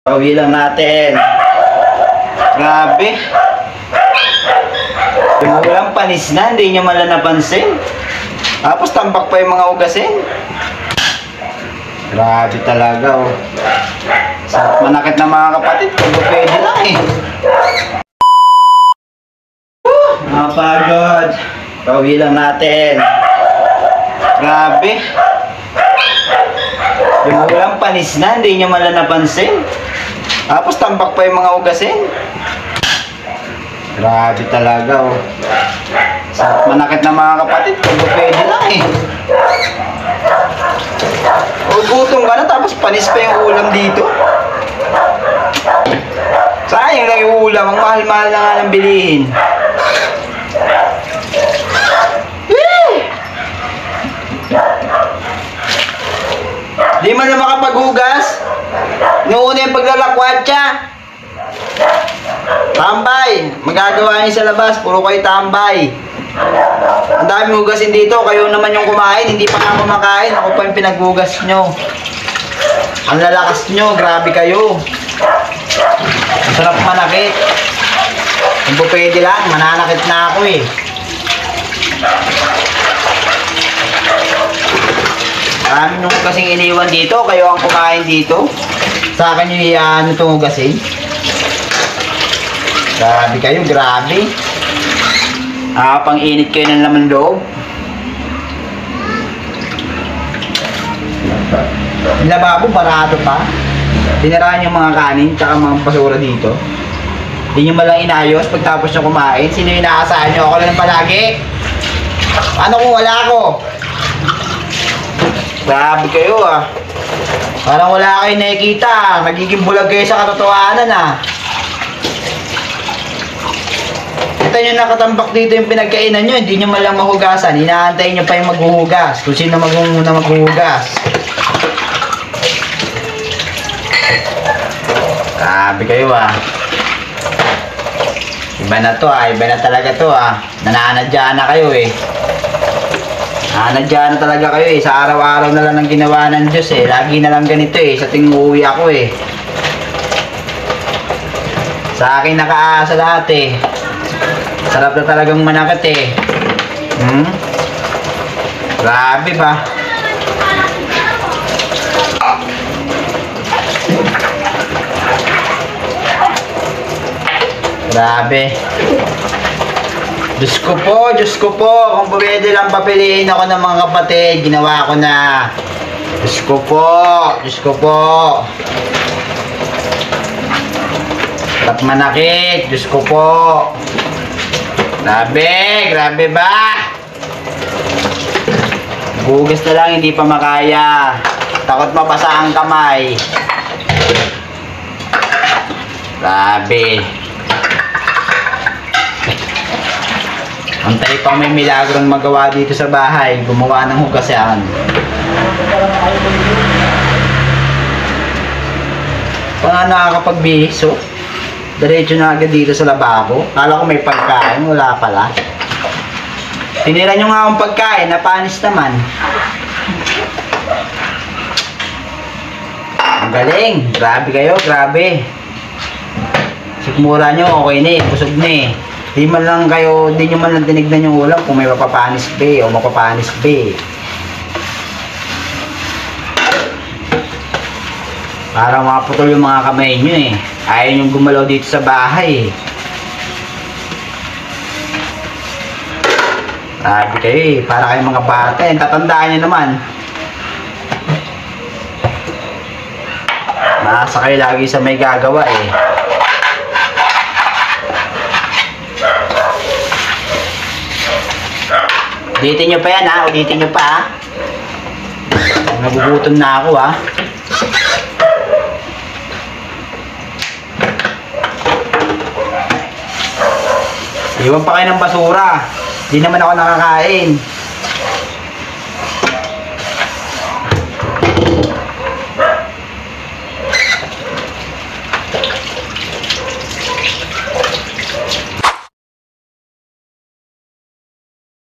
Pauwi lang natin. Grabe. Yung ulam panis na, hindi nyo mala napansin. Tapos tambak pa yung mga ugasin. Grabe talaga oh. Sa manakit na mga kapatid, kung pwede lang eh. Napagod. Pauwi lang natin. Grabe. Yung ulam panis na, hindi nyo mala napansin. Tapos tambak pa yung mga ugasin. Grabe talaga oh. Sa manakit na mga kapatid, kung pwede lang eh. O gutom ka na tapos panis pa yung ulam dito. Sayang lang yung ulam, ang mahal-mahal na nga ng bilihin. Di man na makapaghugas. Noon yung paglalakwatsa. Tambay. Magagawa niyo sa labas, puro kayo tambay. Ang dami hugasin dito, kayo naman yung kumain, hindi pa nga kumakain, ako pa yung pinaghugas nyo. Ang lalakas nyo, grabe kayo. Ang sarap manakit. Kung pwede lang, mananakit na ako eh. Marami nung kasing iniwan dito, kayo ang kumain dito. Sa akin yung ano itong hugasin. Grabe kayo, grabe. Pang init kayo ng laman loob. Yung lababo, barato pa. Tinirahan yung mga kanin, tsaka mga basura dito. Hindi nyo malang inayos pagtapos nyo kumain. Sino yung inaasahan nyo? Ako lang palagi. Ano kung wala ako? Grabe kayo ah. Parang wala kayo nakikita. Nagiging bulag kayo sa katotohanan ah. Kita nyo nakatambak dito yung pinagkainan nyo, hindi nyo malang mahugasan. Inaantay nyo pa yung maghuhugas. Kung sino muna maghuhugas. Grabe kayo ah. Iba na to ah, iba na talaga to ah. Nananadya na kayo eh. Nananadya na talaga kayo eh. Sa araw-araw na lang ang ginawa ng Diyos eh. Lagi na lang ganito eh. Sa tuwing uuwi ako eh. Sa akin nakaasa lahat eh. Sarap na talagang manakit eh. Grabe ba? Grabe. Diyos ko po, Diyos ko po. Kung pwede lang papiliin ako ng mga kapatid, ginawa ko na. Diyos ko po, Diyos ko po. Sarap manakit, Diyos ko po. Grabe, grabe ba? Bugas na lang, hindi pa makaya. Takot mapasa ang kamay. Grabe. Antay pang may milagrong magawa dito sa bahay. Gumawa ng hugasan. Paano nakakapagbihis oh? Diretso na agad dito sa lababo. Kala ko may pagkain, wala pala. Tinira nyo nga akong pagkain, napanis naman. Ang galing, grabe kayo, grabe. Sikmura nyo, okay na eh, busog na eh. Di man lang kayo, di nyo man lang tinignan yung ulam kung may mapapanis ba o mapapanis ba. Parang maputol yung mga kamay nyo eh. Ayaw nyo gumalaw dito sa bahay eh. Grabe kayo eh. Para kayong mga bata eh. Tatandaan nyo naman. Nasa kayo lagi sa may gagawa eh. Ulitin nyo pa yan ha. Ulitin nyo pa ha. Nagugutom na ako ha. Iwan pa kayo ng basura. Di naman ako nakakain.